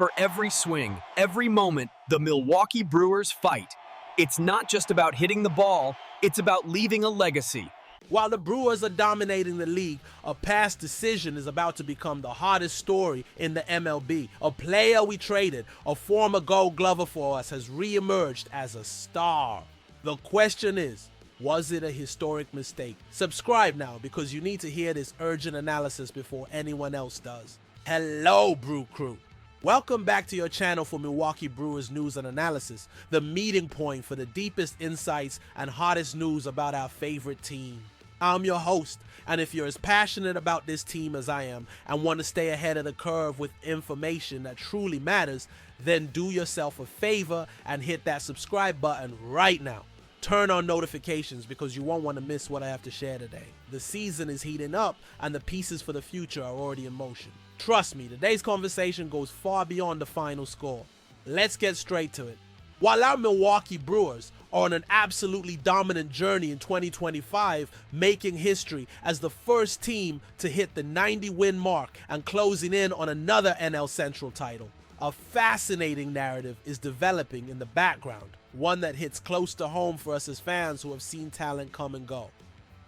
For every swing, every moment, the Milwaukee Brewers fight. It's not just about hitting the ball, it's about leaving a legacy. While the Brewers are dominating the league, a past decision is about to become the hottest story in the MLB. A player we traded, a former Gold Glover for us, has reemerged as a star. The question is, was it a historic mistake? Subscribe now because you need to hear this urgent analysis before anyone else does. Hello, Brew Crew. Welcome back to your channel for Milwaukee Brewers news and analysis, the meeting point for the deepest insights and hottest news about our favorite team. I'm your host, and if you're as passionate about this team as I am and want to stay ahead of the curve with information that truly matters, then do yourself a favor and hit that subscribe button right now. Turn on notifications because you won't want to miss what I have to share today. The season is heating up and the pieces for the future are already in motion. Trust me, today's conversation goes far beyond the final score. Let's get straight to it. While our Milwaukee Brewers are on an absolutely dominant journey in 2025, making history as the first team to hit the 90-win mark and closing in on another NL Central title, a fascinating narrative is developing in the background, one that hits close to home for us as fans who have seen talent come and go.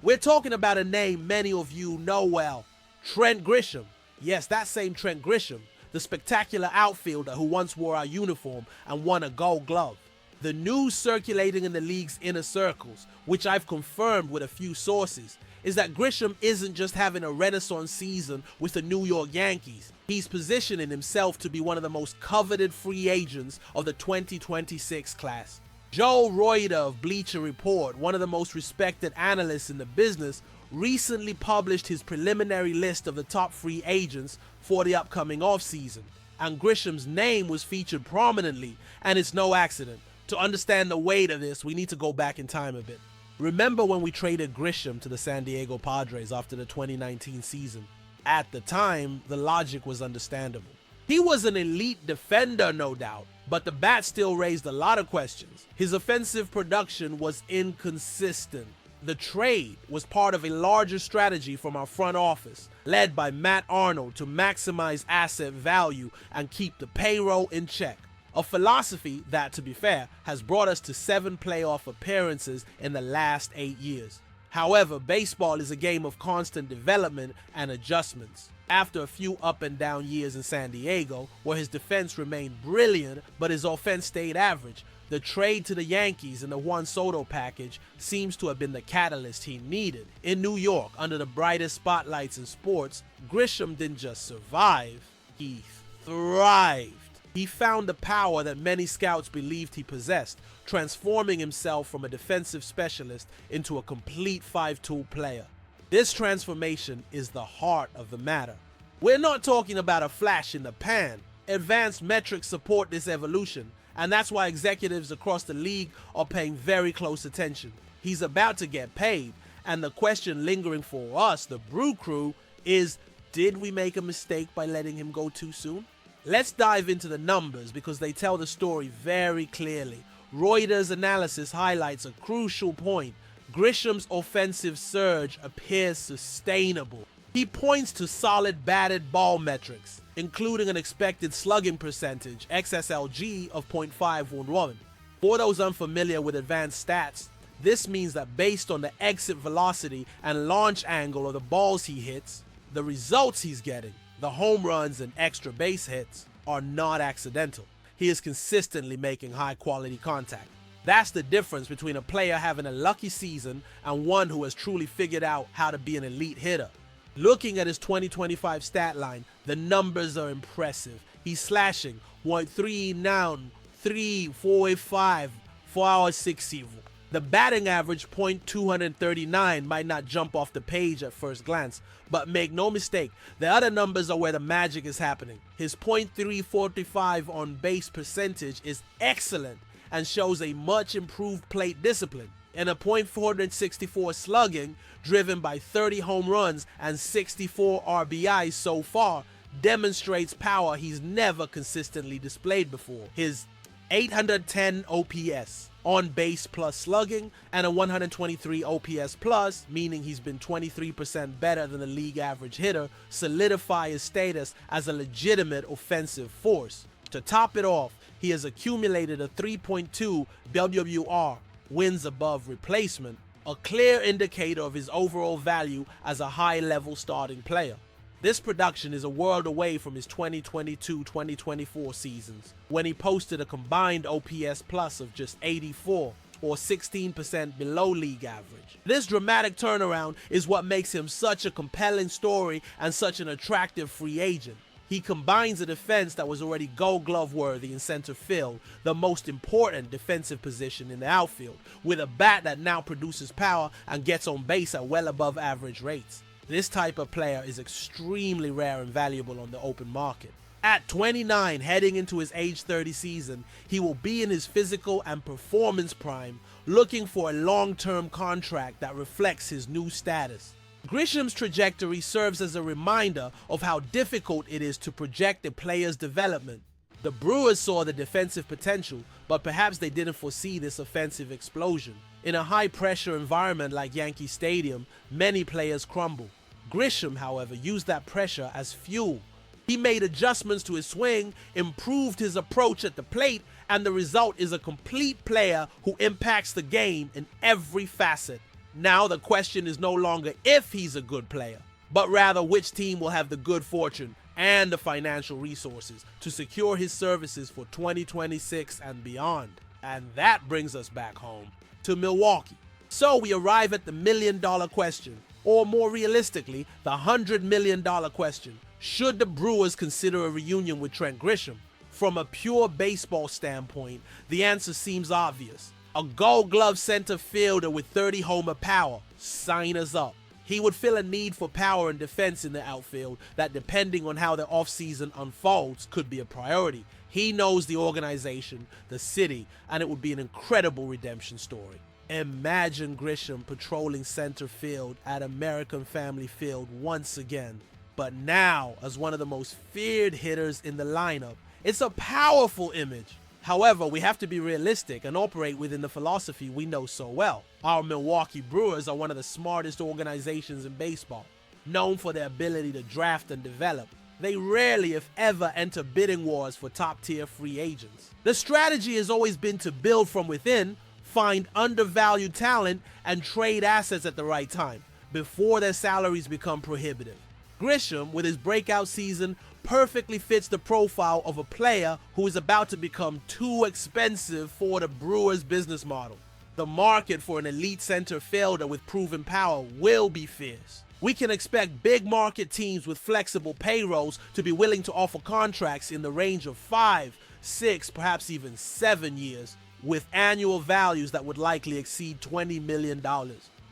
We're talking about a name many of you know well, Trent Grisham. Yes, that same Trent Grisham, the spectacular outfielder who once wore our uniform and won a Gold Glove. The news circulating in the league's inner circles, which I've confirmed with a few sources, is that Grisham isn't just having a renaissance season with the New York Yankees. He's positioning himself to be one of the most coveted free agents of the 2026 class. Joe Reuter of Bleacher Report, one of the most respected analysts in the business, recently published his preliminary list of the top free agents for the upcoming offseason, and Grisham's name was featured prominently, and it's no accident. To understand the weight of this, we need to go back in time a bit. Remember when we traded Grisham to the San Diego Padres after the 2019 season? At the time, the logic was understandable. He was an elite defender, no doubt, but the bat still raised a lot of questions. His offensive production was inconsistent. The trade was part of a larger strategy from our front office, led by Matt Arnold, to maximize asset value and keep the payroll in check. A philosophy that, to be fair, has brought us to 7 playoff appearances in the last 8 years. However, baseball is a game of constant development and adjustments. After a few up and down years in San Diego, where his defense remained brilliant but his offense stayed average, the trade to the Yankees and the Juan Soto package seems to have been the catalyst he needed. In New York, under the brightest spotlights in sports, Grisham didn't just survive, he thrived. He found the power that many scouts believed he possessed, transforming himself from a defensive specialist into a complete 5-tool player. This transformation is the heart of the matter. We're not talking about a flash in the pan. Advanced metrics support this evolution, and that's why executives across the league are paying very close attention. He's about to get paid, and the question lingering for us, the Brew Crew, is did we make a mistake by letting him go too soon? Let's dive into the numbers because they tell the story very clearly. Reuters' analysis highlights a crucial point. Grisham's offensive surge appears sustainable. He points to solid batted ball metrics, including an expected slugging percentage, XSLG, of .511. For those unfamiliar with advanced stats, this means that based on the exit velocity and launch angle of the balls he hits, the results he's getting, the home runs and extra base hits, are not accidental. He is consistently making high-quality contact. That's the difference between a player having a lucky season and one who has truly figured out how to be an elite hitter. Looking at his 2025 stat line, the numbers are impressive. He's slashing .399, 3.485, 4.60. The batting average .239 might not jump off the page at first glance, but make no mistake, the other numbers are where the magic is happening. His .345 on base percentage is excellent and shows a much improved plate discipline. And a .464 slugging, driven by 30 home runs and 64 RBIs so far, demonstrates power he's never consistently displayed before. His 810 OPS, on base plus slugging, and a 123 OPS plus, meaning he's been 23% better than the league average hitter, solidify his status as a legitimate offensive force. To top it off, he has accumulated a 3.2 WWR, wins above replacement, a clear indicator of his overall value as a high-level starting player. This production is a world away from his 2022-2024 seasons, when he posted a combined OPS plus of just 84, or 16% below league average. This dramatic turnaround is what makes him such a compelling story and such an attractive free agent. He combines a defense that was already Gold Glove worthy in center field, the most important defensive position in the outfield, with a bat that now produces power and gets on base at well above average rates. This type of player is extremely rare and valuable on the open market. At 29, heading into his age 30 season, he will be in his physical and performance prime, looking for a long-term contract that reflects his new status. Grisham's trajectory serves as a reminder of how difficult it is to project a player's development. The Brewers saw the defensive potential, but perhaps they didn't foresee this offensive explosion. In a high-pressure environment like Yankee Stadium, many players crumble. Grisham, however, used that pressure as fuel. He made adjustments to his swing, improved his approach at the plate, and the result is a complete player who impacts the game in every facet. Now the question is no longer if he's a good player, but rather which team will have the good fortune and the financial resources to secure his services for 2026 and beyond. And that brings us back home to Milwaukee. So we arrive at the $1 million question, or more realistically, the $100 million question. Should the Brewers consider a reunion with Trent Grisham? From a pure baseball standpoint, the answer seems obvious. A Gold Glove center fielder with 30 homer power, sign us up. He would fill a need for power and defense in the outfield that, depending on how the offseason unfolds, could be a priority. He knows the organization, the city, and it would be an incredible redemption story. Imagine Grisham patrolling center field at American Family Field once again, but now as one of the most feared hitters in the lineup. It's a powerful image. However, we have to be realistic and operate within the philosophy we know so well. Our Milwaukee Brewers are one of the smartest organizations in baseball, known for their ability to draft and develop. They rarely, if ever, enter bidding wars for top-tier free agents. The strategy has always been to build from within, find undervalued talent, and trade assets at the right time, before their salaries become prohibitive. Grisham, with his breakout season, perfectly fits the profile of a player who is about to become too expensive for the Brewers' business model. The market for an elite center fielder with proven power will be fierce. We can expect big market teams with flexible payrolls to be willing to offer contracts in the range of 5, 6, perhaps even 7 years, with annual values that would likely exceed $20 million.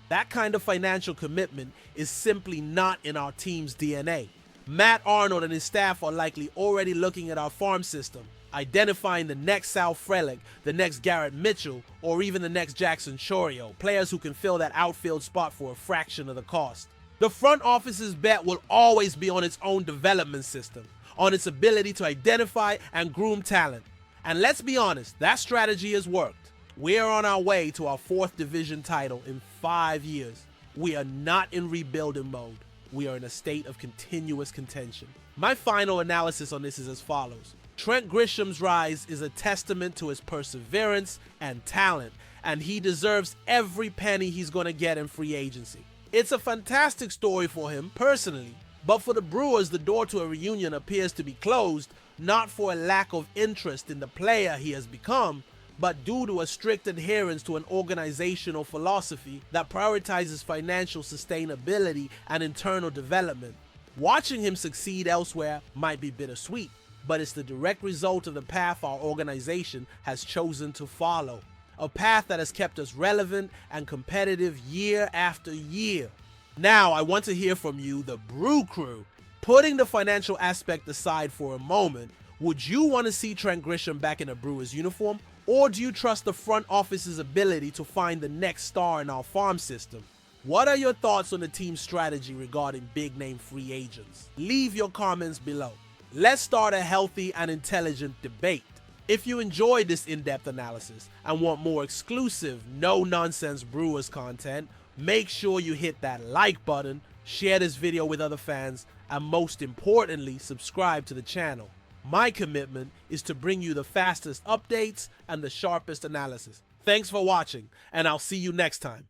That kind of financial commitment is simply not in our team's DNA. Matt Arnold and his staff are likely already looking at our farm system, identifying the next Sal Frelick, the next Garrett Mitchell, or even the next Jackson Chourio, players who can fill that outfield spot for a fraction of the cost. The front office's bet will always be on its own development system, on its ability to identify and groom talent. And let's be honest, that strategy has worked. We are on our way to our 4th division title in 5 years. We are not in rebuilding mode. We are in a state of continuous contention. My final analysis on this is as follows. Trent Grisham's rise is a testament to his perseverance and talent, and he deserves every penny he's going to get in free agency. It's a fantastic story for him personally, but for the Brewers, the door to a reunion appears to be closed, not for a lack of interest in the player he has become, but due to a strict adherence to an organizational philosophy that prioritizes financial sustainability and internal development. Watching him succeed elsewhere might be bittersweet, but it's the direct result of the path our organization has chosen to follow. A path that has kept us relevant and competitive year after year. Now, I want to hear from you, the Brew Crew. Putting the financial aspect aside for a moment, would you want to see Trent Grisham back in a Brewers uniform? Or do you trust the front office's ability to find the next star in our farm system? What are your thoughts on the team's strategy regarding big-name free agents? Leave your comments below. Let's start a healthy and intelligent debate. If you enjoyed this in-depth analysis and want more exclusive, no-nonsense Brewers content, make sure you hit that like button, share this video with other fans, and most importantly, subscribe to the channel. My commitment is to bring you the fastest updates and the sharpest analysis. Thanks for watching, and I'll see you next time.